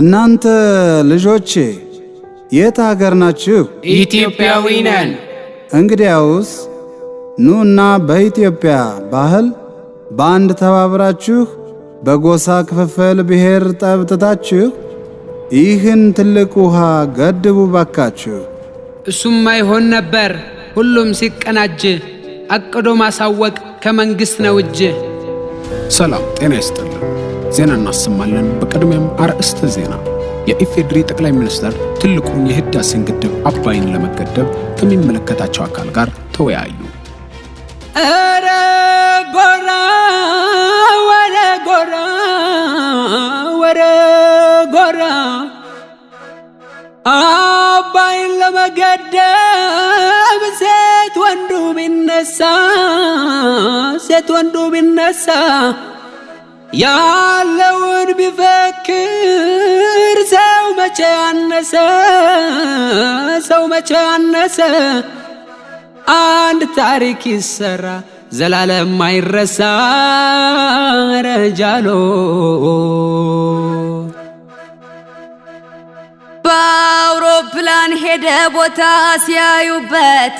እናንተ ልጆቼ የት ሀገር ናችሁ? ኢትዮጵያዊ ነን። እንግዲያውስ ኑና በኢትዮጵያ ባህል በአንድ ተባብራችሁ በጎሳ ክፍፍል ብሔር ጠብጥታችሁ ይህን ትልቅ ውሃ ገድቡ ባካችሁ። እሱም አይሆን ነበር ሁሉም ሲቀናጅ፣ አቅዶ ማሳወቅ ከመንግስት ነው እጅ። ሰላም ጤና ይስጥልን። ዜና እናሰማለን። በቅድሚያም አርዕስተ ዜና። የኢፌዴሪ ጠቅላይ ሚኒስትር ትልቁን የህዳሴን ግድብ አባይን ለመገደብ ከሚመለከታቸው አካል ጋር ተወያዩ። ኧረ ጎራ ወረ ጎራ ወረ ጎራ አባይን ለመገደብ ሴት ወንዱ ቢነሳ ያለውን ቢፈክር ሰው መቼ አነሰ አንድ ታሪክ ይሰራ ዘላለም ማይረሳ ረጃሎ በአውሮፕላን ሄደ ቦታ ሲያዩበት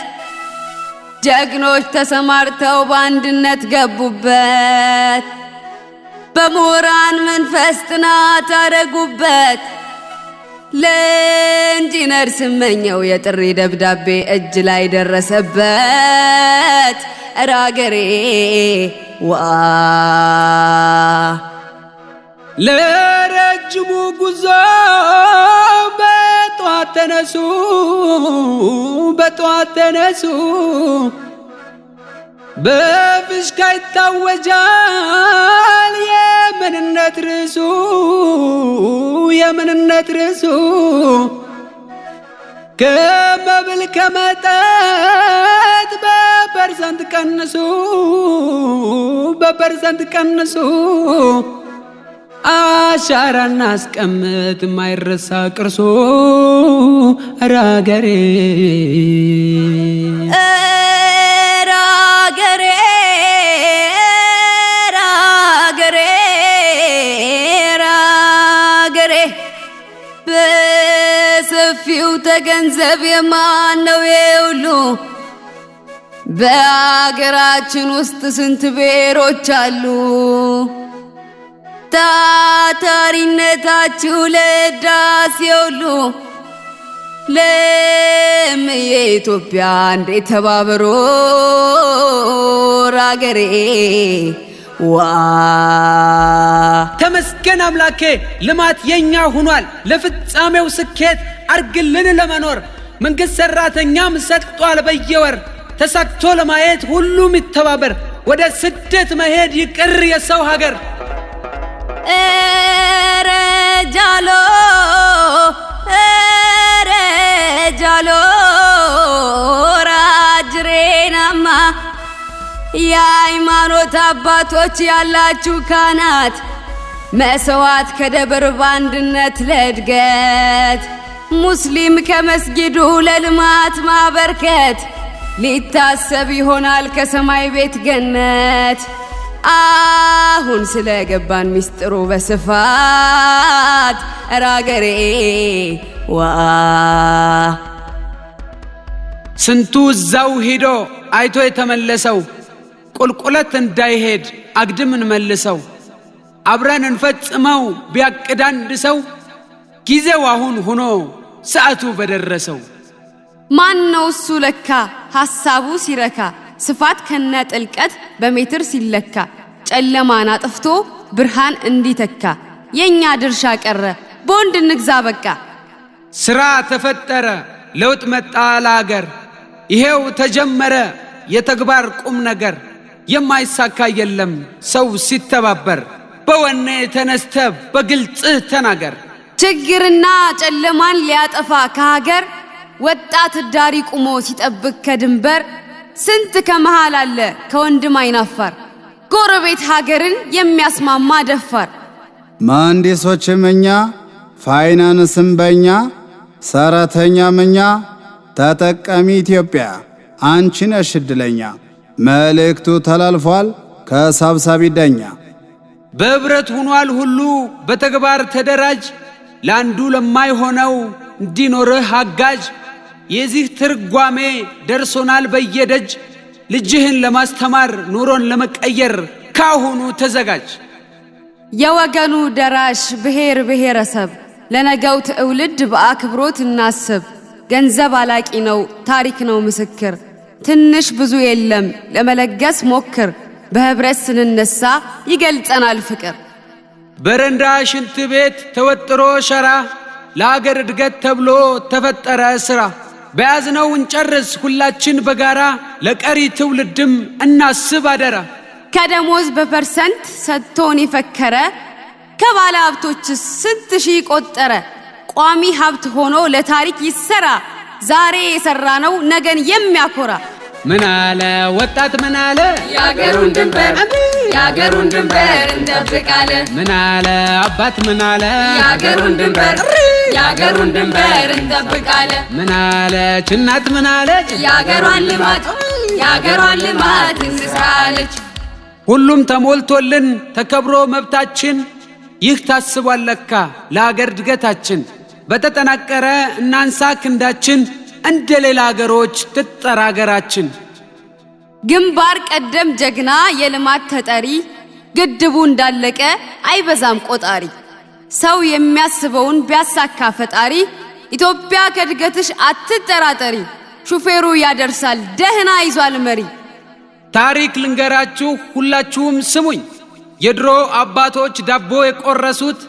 ጀግኖች ተሰማርተው በአንድነት ገቡበት። በምሁራን መንፈስ ጥናት አረጉበት። ለኢንጂነር ስመኘው የጥሪ ደብዳቤ እጅ ላይ ደረሰበት። እረ አገሬ ዋ ለረጅሙ ጉዞ በጠዋት ተነሱ በፍሽካ ይታወጃል የምንነት ርዕሱ ከመብል ከመጠጥ በፐርሰንት ቀንሱ አሻራና አስቀምጥ ማይረሳ ቅርሶ ኧረ አገሬ በሰፊው ተገንዘብ የማነው የሁሉ በአገራችን ውስጥ ስንት ብሔሮች አሉ። ታታሪነታችሁ ለህዳሴ ሁሉ ለምዬ ኢትዮጵያ እንዴት ተባበሮ አገሬ ዋ ተመስገን አምላኬ ልማት የኛ ሆኗል። ለፍጻሜው ስኬት አርግልን ለመኖር መንግስት ሰራተኛም ሰጥቷል በየወር ተሳክቶ ለማየት ሁሉም ይተባበር። ወደ ስደት መሄድ ይቅር የሰው ሀገር። ኧረ ጃሎ ራጅሬናማ የሃይማኖት አባቶች ያላችሁ ካህናት መስዋዕት ከደብር በአንድነት ለእድገት ሙስሊም ከመስጊዱ ለልማት ማበርከት ሊታሰብ ይሆናል ከሰማይ ቤት ገነት። አሁን ስለገባን ሚስጥሩ በስፋት ኧረ አገሬ ዋ ስንቱ እዛው ሂዶ አይቶ የተመለሰው ቁልቁለት እንዳይሄድ አግድምን መልሰው አብረን እንፈጽመው ቢያቅድ አንድ ሰው ጊዜው አሁን ሆኖ ሰዓቱ በደረሰው። ማን ነው እሱ ለካ ሐሳቡ ሲረካ ስፋት ከነ ጥልቀት በሜትር ሲለካ ጨለማን አጥፍቶ ብርሃን እንዲተካ የኛ ድርሻ ቀረ ቦንድ እንግዛ በቃ። ስራ ተፈጠረ ለውጥ መጣ ለአገር ይሄው ተጀመረ የተግባር ቁም ነገር። የማይሳካ የለም ሰው ሲተባበር በወኔ ተነስተ በግልጽ ተናገር። ችግርና ጨለማን ሊያጠፋ ከሀገር ወጣት ዳሪ ቁሞ ሲጠብቅ ከድንበር ስንት ከመሃል አለ ከወንድም አይናፋር ጎረቤት ሀገርን የሚያስማማ ደፋር። መሐንዲሶችም እኛ ፋይናንስም በእኛ ሰራተኛም እኛ ተጠቃሚ ኢትዮጵያ አንቺ ነሽ ዕድለኛ። መልእክቱ ተላልፏል ከሰብሳቢ ዳኛ። በህብረት ሆኗል ሁሉ በተግባር ተደራጅ ለአንዱ ለማይሆነው እንዲኖርህ አጋዥ የዚህ ትርጓሜ ደርሶናል በየደጅ ልጅህን ለማስተማር ኑሮን ለመቀየር ካሁኑ ተዘጋጅ። የወገኑ ደራሽ ብሔር ብሔረሰብ ለነገው ትውልድ በአክብሮት እናስብ። ገንዘብ አላቂ ነው ታሪክ ነው ምስክር ትንሽ ብዙ የለም ለመለገስ ሞክር በህብረት ስንነሳ ይገልጸናል ፍቅር። በረንዳ ሽንት ቤት ተወጥሮ ሸራ ለአገር እድገት ተብሎ ተፈጠረ ስራ በያዝነው እንጨርስ ሁላችን በጋራ ለቀሪ ትውልድም እናስብ አደራ። ከደሞዝ በፐርሰንት ሰጥቶን የፈከረ ከባለ ሀብቶችስ ስንት ሺህ ቆጠረ። ቋሚ ሀብት ሆኖ ለታሪክ ይሰራ ዛሬ የሰራነው ነገን የሚያኮራ። ምን አለ ወጣት ምን አለ ያገሩን ድንበር እንጠብቃለን። ምን አለ አባት ምን አለ ያገሩን ድንበር እንጠብቃለን። ምን አለች እናት ምን አለች ያገሯን ልማት እንስራለች። ሁሉም ተሞልቶልን ተከብሮ መብታችን ይህ ታስቧል ለካ ለአገር እድገታችን። በተጠናቀረ እናንሳ ክንዳችን እንደ ሌላ አገሮች ትጠራ አገራችን። ግንባር ቀደም ጀግና የልማት ተጠሪ ግድቡ እንዳለቀ አይበዛም ቆጣሪ። ሰው የሚያስበውን ቢያሳካ ፈጣሪ ኢትዮጵያ ከእድገትሽ አትጠራጠሪ። ሹፌሩ ያደርሳል ደህና ይዟል መሪ። ታሪክ ልንገራችሁ ሁላችሁም ስሙኝ የድሮ አባቶች ዳቦ የቆረሱት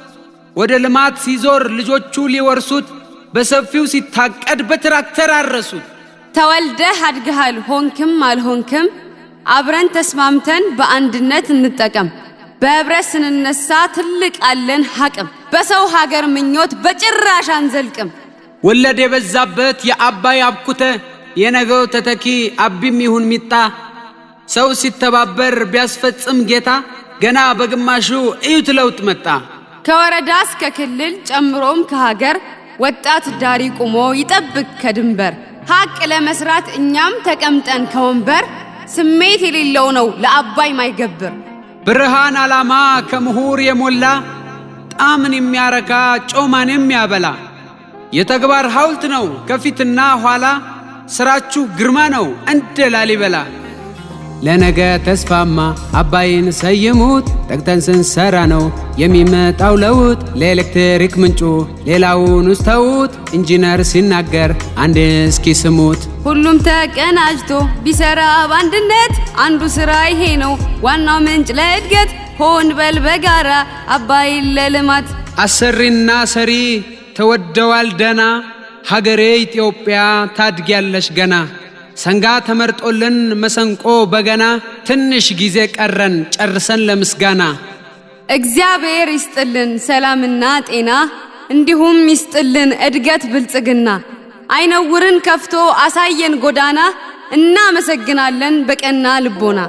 ወደ ልማት ሲዞር ልጆቹ ሊወርሱት በሰፊው ሲታቀድ በትራክተር አረሱት። ተወልደህ አድገሃል ሆንክም አልሆንክም አብረን ተስማምተን በአንድነት እንጠቀም። በህብረት ስንነሳ ትልቅ አለን ሐቅም በሰው ሀገር ምኞት በጭራሽ አንዘልቅም። ወለድ የበዛበት የአባይ አብኩተ የነገው ተተኪ አቢም ይሁን ሚጣ ሰው ሲተባበር ቢያስፈጽም ጌታ ገና በግማሹ እዩት ለውጥ መጣ። ከወረዳ እስከ ክልል ጨምሮም ከሀገር ወጣት ዳሪ ቁሞ ይጠብቅ ከድንበር። ሐቅ ለመስራት እኛም ተቀምጠን ከወንበር ስሜት የሌለው ነው ለአባይ ማይገብር። ብርሃን ዓላማ ከምሁር የሞላ ጣምን የሚያረካ ጮማን የሚያበላ የተግባር ሐውልት ነው ከፊትና ኋላ ስራችሁ ግርማ ነው እንደ ላሊበላ። ለነገ ተስፋማ አባይን ሰይሙት ተግተን ስንሰራ ነው የሚመጣው ለውጥ። ለኤሌክትሪክ ምንጩ ሌላውን ውስተውት ኢንጂነር ሲናገር አንድ እስኪ ስሙት። ሁሉም ተቀናጅቶ ቢሰራ በአንድነት አንዱ ስራ ይሄ ነው ዋናው ምንጭ ለእድገት። ሆን በል በጋራ አባይን ለልማት። አሰሪና ሰሪ ተወደዋል ደና ሀገሬ ኢትዮጵያ ታድጊያለሽ ገና። ሰንጋ ተመርጦልን መሰንቆ በገና ትንሽ ጊዜ ቀረን ጨርሰን ለምስጋና። እግዚአብሔር ይስጥልን ሰላምና ጤና እንዲሁም ይስጥልን እድገት ብልጽግና። አይነውርን ከፍቶ አሳየን ጎዳና እናመሰግናለን በቀና ልቦና።